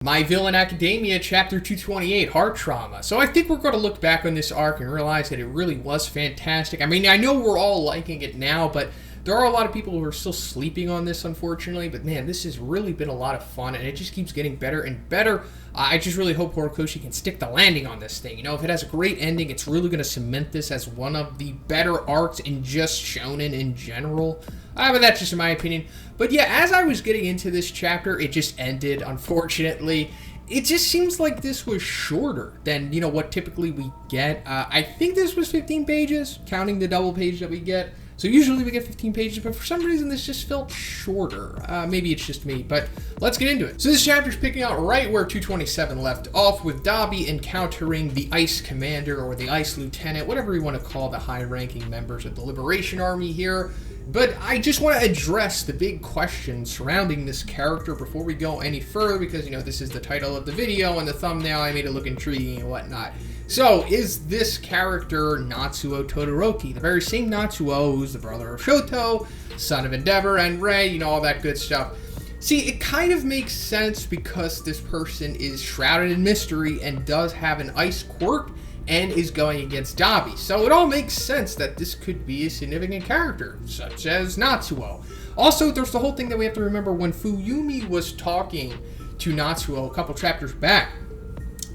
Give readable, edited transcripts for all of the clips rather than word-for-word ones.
My Villain Academia, Chapter 228, Heart Trauma. So I think we're going to look back on this arc and realize that it really was fantastic. I mean, I know we're all liking it now, but there are a lot of people who are still sleeping on this, unfortunately. But man, this has really been a lot of fun, and it just keeps getting better and better. I just really hope Horikoshi can stick the landing on this thing. You know, if it has a great ending, it's really going to cement this as one of the better arcs in just shonen in general. But that's just my opinion. But yeah, as I was getting into this chapter, it just ended, unfortunately. It just seems like this was shorter than, you know, what typically we get. I think this was 15 pages, counting the double page that we get. So usually we get 15 pages, but for some reason this just felt shorter. Maybe it's just me, but let's get into it. So this chapter's picking out right where 227 left off, with Dabi encountering the Ice Commander, or the Ice Lieutenant, whatever you want to call the high-ranking members of the Liberation Army here. But I just want to address the big questions surrounding this character before we go any further, because, you know, this is the title of the video and the thumbnail. I made it look intriguing and whatnot. So, is this character Natsuo Todoroki, the very same Natsuo who's the brother of Shoto, son of Endeavor and Rei, you know, all that good stuff? See, it kind of makes sense because this person is shrouded in mystery and does have an ice quirk and is going against Dabi. So it all makes sense that this could be a significant character, such as Natsuo. Also, there's the whole thing that we have to remember when Fuyumi was talking to Natsuo a couple chapters back.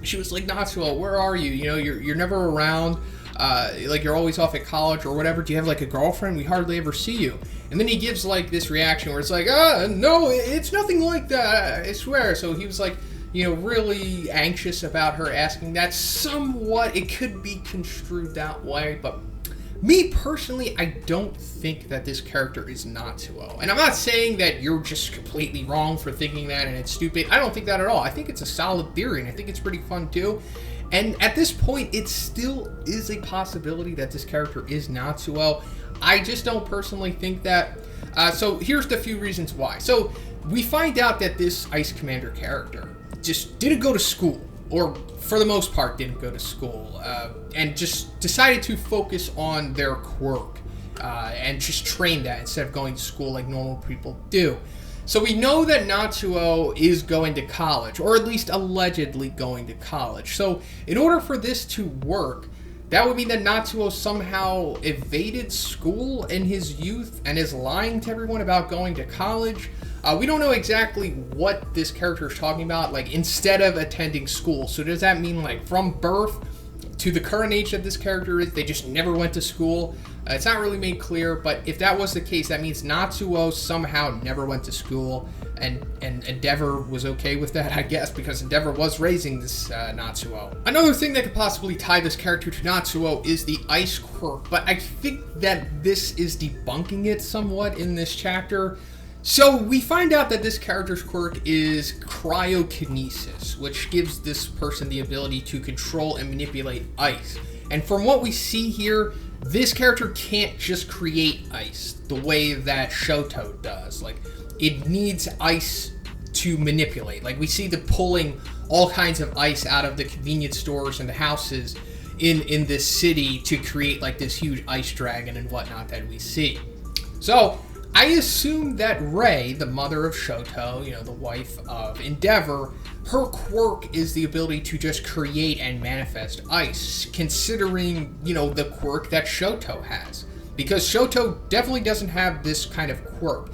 She was like, Natsuo, where are you? You know, you're never around. Like, you're always off at college or whatever. Do you have, like, a girlfriend? We hardly ever see you. And then he gives, like, this reaction where it's like, no, it's nothing like that, I swear. So he was like, you know, really anxious about her asking that. Somewhat, it could be construed that way, but me personally, I don't think that this character is Natsuo. And I'm not saying that you're just completely wrong for thinking that and it's stupid. I don't think that at all. I think it's a solid theory, and I think it's pretty fun too. And at this point, it still is a possibility that this character is Natsuo. I just don't personally think that. So here's the few reasons why. So we find out that this Ice Commander character just didn't go to school, or for the most part didn't go to school, and just decided to focus on their quirk and just train that instead of going to school like normal people do. So we know that Natsuo is going to college, or at least allegedly going to college. So in order for this to work, that would mean that Natsuo somehow evaded school in his youth and is lying to everyone about going to college. We don't know exactly what this character is talking about, like, instead of attending school. So does that mean, like, from birth to the current age that this character is, they just never went to school? It's not really made clear, but if that was the case, that means Natsuo somehow never went to school, and Endeavor was okay with that, I guess, because Endeavor was raising this Natsuo. Another thing that could possibly tie this character to Natsuo is the ice quirk, but I think that this is debunking it somewhat in this chapter. So we find out that this character's quirk is cryokinesis, which gives this person the ability to control and manipulate ice. And from what we see here, this character can't just create ice the way that Shoto does. Like, it needs ice to manipulate. Like, we see the pulling all kinds of ice out of the convenience stores and the houses in this city to create, like, this huge ice dragon and whatnot that we see. So I assume that Rei, the mother of Shoto, you know, the wife of Endeavor, her quirk is the ability to just create and manifest ice, considering, you know, the quirk that Shoto has. Because Shoto definitely doesn't have this kind of quirk.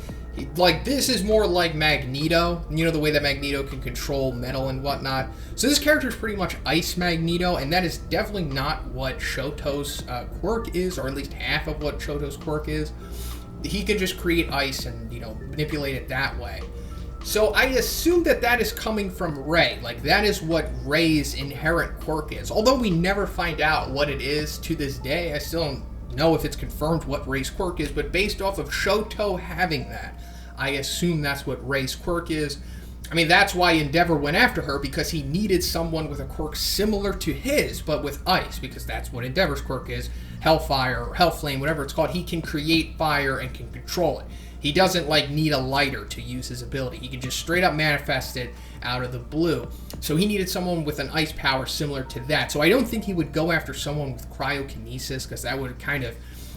Like, this is more like Magneto, you know, the way that Magneto can control metal and whatnot. So this character is pretty much Ice Magneto, and that is definitely not what Shoto's quirk is, or at least half of what Shoto's quirk is. He can just create ice and, you know, manipulate it that way. So I assume that that is coming from Rei. Like, that is what Rei's inherent quirk is. Although we never find out what it is to this day, I still don't know if it's confirmed what Rei's quirk is, but based off of Shoto having that, I assume that's what Rei's quirk is. I mean, that's why Endeavor went after her, because he needed someone with a quirk similar to his, but with ice, because that's what Endeavor's quirk is. Hellfire, or Hellflame, whatever it's called. He can create fire and can control it. He doesn't, like, need a lighter to use his ability. He can just straight up manifest it out of the blue. So he needed someone with an ice power similar to that. So I don't think he would go after someone with cryokinesis, because that would kind of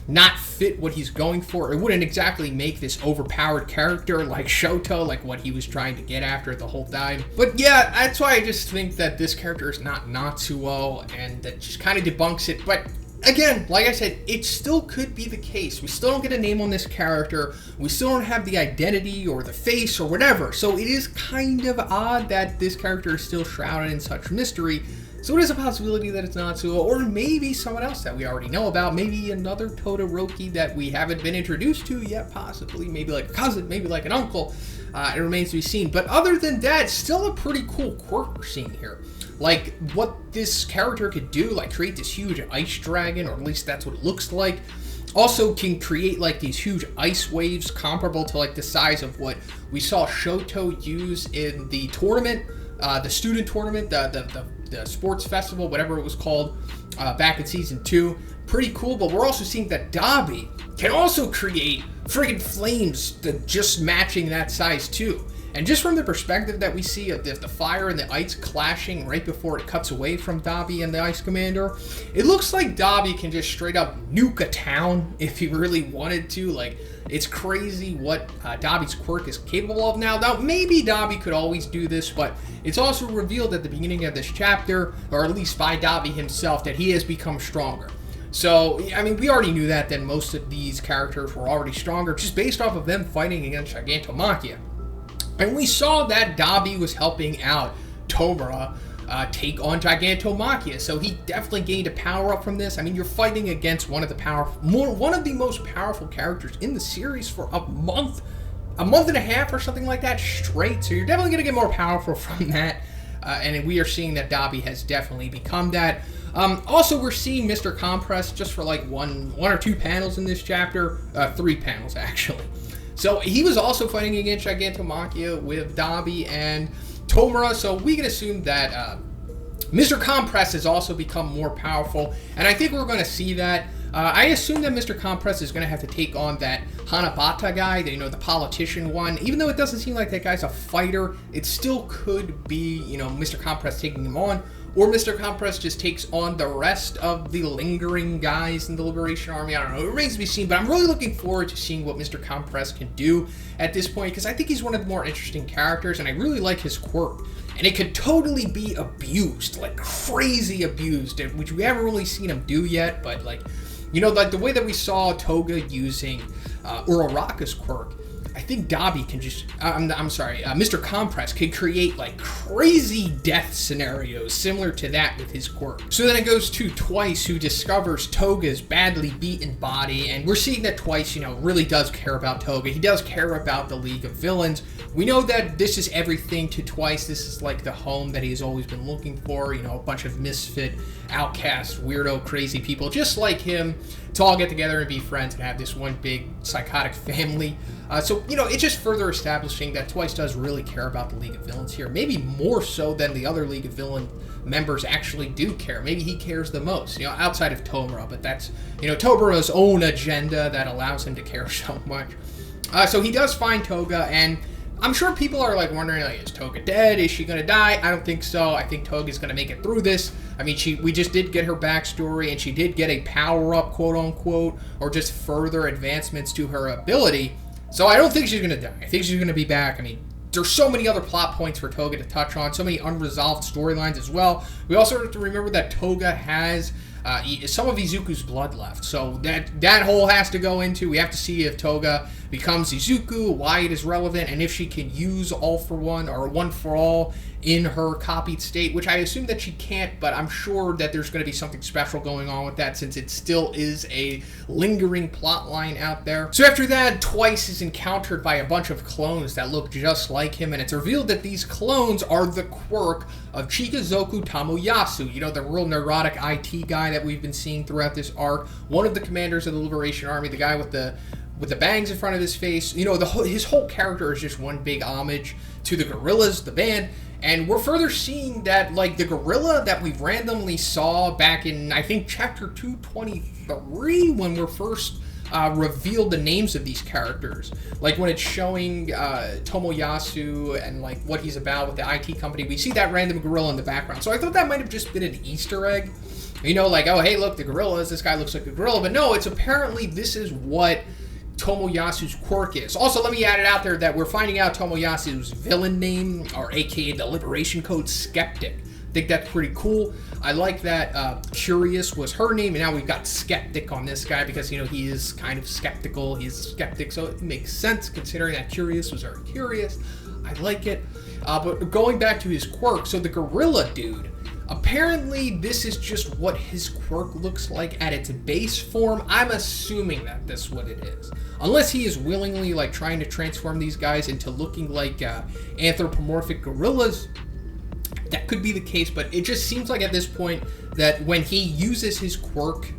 not fit what he's going for. It wouldn't exactly make this overpowered character like Shoto, like what he was trying to get after the whole time. But yeah, that's why I just think that this character is not Natsuo, and that just kind of debunks it. But again, like I said, it still could be the case. We still don't get a name on this character. We still don't have the identity or the face or whatever. So it is kind of odd that this character is still shrouded in such mystery. So it is a possibility that it's Natsuo, or maybe someone else that we already know about. Maybe another Todoroki that we haven't been introduced to yet, possibly. Maybe like a cousin, maybe like an uncle. It remains to be seen. But other than that, still a pretty cool quirk we're seeing here. Like, what this character could do, like create this huge ice dragon, or at least that's what it looks like. Also can create like these huge ice waves comparable to like the size of what we saw Shoto use in the tournament, the student tournament, the sports festival, whatever it was called, back in season 2. Pretty cool, but we're also seeing that Dabi can also create friggin' flames that just matching that size too. And just from the perspective that we see of the fire and the ice clashing right before it cuts away from Dabi and the Ice Commander, it looks like Dabi can just straight up nuke a town if he really wanted to. Like, it's crazy what Dabi's quirk is capable of now. Now, maybe Dabi could always do this, but it's also revealed at the beginning of this chapter, or at least by Dabi himself, that he has become stronger. So, I mean, we already knew that most of these characters were already stronger, just based off of them fighting against Gigantomachia. And we saw that Dabi was helping out Toga take on Gigantomachia, so he definitely gained a power up from this. I mean, you're fighting against one of the most powerful characters in the series for a month and a half or something like that straight. So you're definitely going to get more powerful from that. And we are seeing that Dabi has definitely become that. Also, we're seeing Mr. Compress just for like one or two panels in this chapter, 3 panels actually. So he was also fighting against Gigantomachia with Dabi and Toga, so we can assume that Mr. Compress has also become more powerful, and I think we're going to see that. I assume that Mr. Compress is going to have to take on that Hanabata guy, the politician one. Even though it doesn't seem like that guy's a fighter, it still could be, Mr. Compress taking him on. Or Mr. Compress just takes on the rest of the lingering guys in the Liberation Army. I don't know. It remains to be seen, but I'm really looking forward to seeing what Mr. Compress can do at this point, because I think he's one of the more interesting characters, and I really like his quirk. And it could totally be abused, like crazy abused, which we haven't really seen him do yet, but like the way that we saw Toga using Uraraka's quirk, I think Dabi can just, Mr. Compress can create like crazy death scenarios similar to that with his quirk. So then it goes to Twice, who discovers Toga's badly beaten body, and we're seeing that Twice, really does care about Toga. He does care about the League of Villains. We know that this is everything to Twice. This is like the home that he's always been looking for, a bunch of misfit, outcast, weirdo, crazy people just like him to all get together and be friends and have this one big psychotic family. So it's just further establishing that Twice does really care about the League of Villains here. Maybe more so than the other League of Villain members actually do care. Maybe he cares the most, outside of Toga, but that's, Toga's own agenda that allows him to care so much. So he does find Toga, and I'm sure people are like wondering, like, is Toga dead? Is she gonna die? I don't think so. I think Toga's gonna make it through this. I mean, we just did get her backstory, and she did get a power-up, quote-unquote, or just further advancements to her ability. So I don't think she's gonna die. I think she's gonna be back. I mean, there's so many other plot points for Toga to touch on, so many unresolved storylines as well. We also have to remember that Toga has some of Izuku's blood left, so that whole has to go into. We have to see if Toga becomes Izuku, why it is relevant, and if she can use All for One or One for All in her copied state, which I assume that she can't, but I'm sure that there's going to be something special going on with that, since it still is a lingering plot line out there. So after that, Twice is encountered by a bunch of clones that look just like him, and it's revealed that these clones are the quirk of Chikazoku Tomoyasu, the real neurotic IT guy that we've been seeing throughout this arc, one of the commanders of the Liberation Army, the guy with the bangs in front of his face. His whole character is just one big homage to the Gorillas, the band. And we're further seeing that, like, the gorilla that we randomly saw back in, I think, chapter 223, when we're first revealed the names of these characters. Like, when it's showing Tomoyasu and, like, what he's about with the IT company, we see that random gorilla in the background. So I thought that might have just been an Easter egg You know, like, oh, hey, look, the gorillas, this guy looks like a gorilla. But no, it's apparently this is what Tomoyasu's quirk is. Also, let me add it out there that we're finding out Tomoyasu's villain name, or aka the liberation code, Skeptic. I think that's pretty cool. I like that Curious was her name, and now we've got Skeptic on this guy because, you know, he is kind of skeptical. He's a skeptic, so it makes sense considering that Curious was very curious. I like it. But going back to his quirk, so the gorilla dude, apparently this is just what his quirk looks like at its base form. I'm assuming that that's what it is. Unless he is willingly, like, trying to transform these guys into looking like anthropomorphic gorillas. That could be the case, but it just seems like at this point that when he uses his quirk,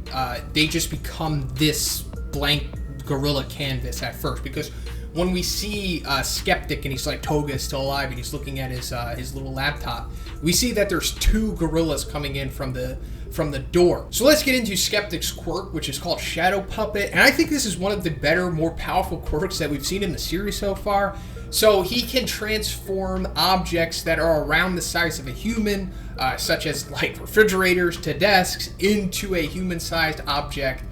they just become this blank gorilla canvas at first. Because when we see Skeptic and he's like, Toga is still alive and he's looking at his little laptop, we see that there's two gorillas coming in from the door. So let's get into Skeptic's quirk, which is called Shadow Puppet. And I think this is one of the better, more powerful quirks that we've seen in the series so far. So he can transform objects that are around the size of a human, such as like refrigerators to desks, into a human-sized object,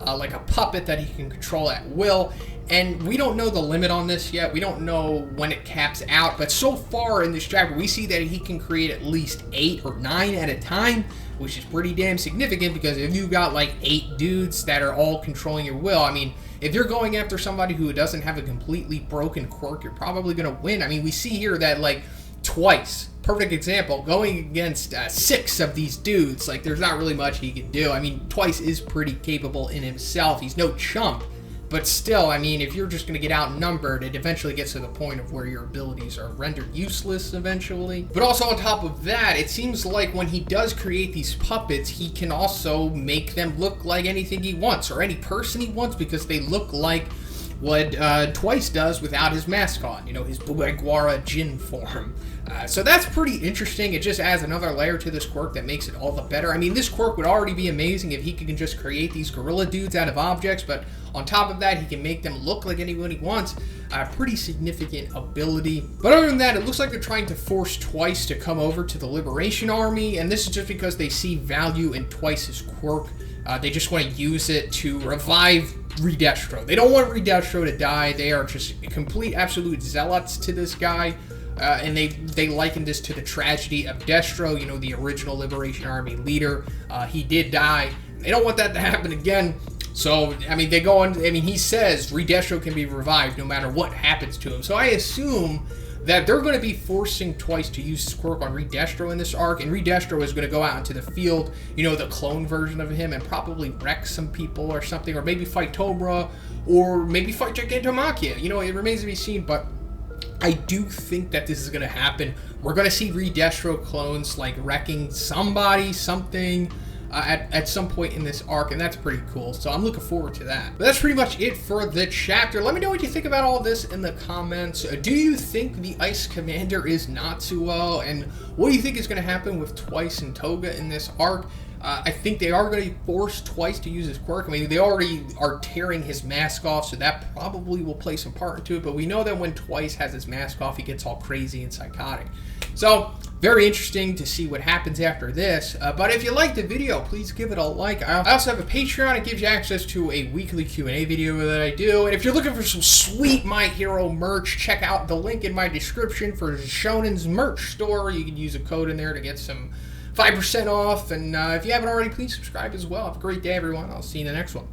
like a puppet that he can control at will. And we don't know the limit on this yet. We don't know when it caps out. But so far in this chapter, we see that he can create at least 8 or 9 at a time, which is pretty damn significant because if you've got like 8 dudes that are all controlling your will, I mean, if you're going after somebody who doesn't have a completely broken quirk, you're probably going to win. I mean, we see here that like twice, perfect example, going against 6 of these dudes, like there's not really much he can do. I mean, Twice is pretty capable in himself. He's no chump. But still, I mean, if you're just going to get outnumbered, it eventually gets to the point of where your abilities are rendered useless eventually. But also on top of that, it seems like when he does create these puppets, he can also make them look like anything he wants or any person he wants because they look like what Twice does without his mask on, you know, his Buegwara Jin form. So that's pretty interesting. It just adds another layer to this quirk that makes it all the better. I mean, this quirk would already be amazing if he can just create these gorilla dudes out of objects, but on top of that, he can make them look like anyone he wants. Pretty significant ability. But other than that, it looks like they're trying to force Twice to come over to the Liberation Army, and this is just because they see value in Twice's quirk. They just want to use it to revive Redestro. They don't want Redestro to die. They are just complete, absolute zealots to this guy. And they likened this to the tragedy of Destro, you know, the original Liberation Army leader. He did die. They don't want that to happen again. So, I mean, they go on, I mean, he says Redestro can be revived no matter what happens to him. So I assume that they're going to be forcing Twice to use his quirk on Redestro in this arc, and Redestro is going to go out into the field, you know, the clone version of him, and probably wreck some people or something, or maybe fight Tobra, or maybe fight Gigantomachia. You know, it remains to be seen, but I do think that this is going to happen. We're going to see Redestro clones, like, wrecking somebody, something, at some point in this arc, and that's pretty cool. So I'm looking forward to that. But that's pretty much it for the chapter. Let me know what you think about all this in the comments. Do you think the Ice Commander is Natsuo? And what do you think is going to happen with Twice and Toga in this arc? I think they are going to force Twice to use his quirk. I mean, they already are tearing his mask off, so that probably will play some part into it. But we know that when Twice has his mask off, he gets all crazy and psychotic. So, very interesting to see what happens after this. But if you liked the video, please give it a like. I also have a Patreon. It gives you access to a weekly Q&A video that I do. And if you're looking for some sweet My Hero merch, check out the link in my description for Shonen's merch store. You can use a code in there to get some 5% off. And if you haven't already, please subscribe as well. Have a great day, everyone. I'll see you in the next one.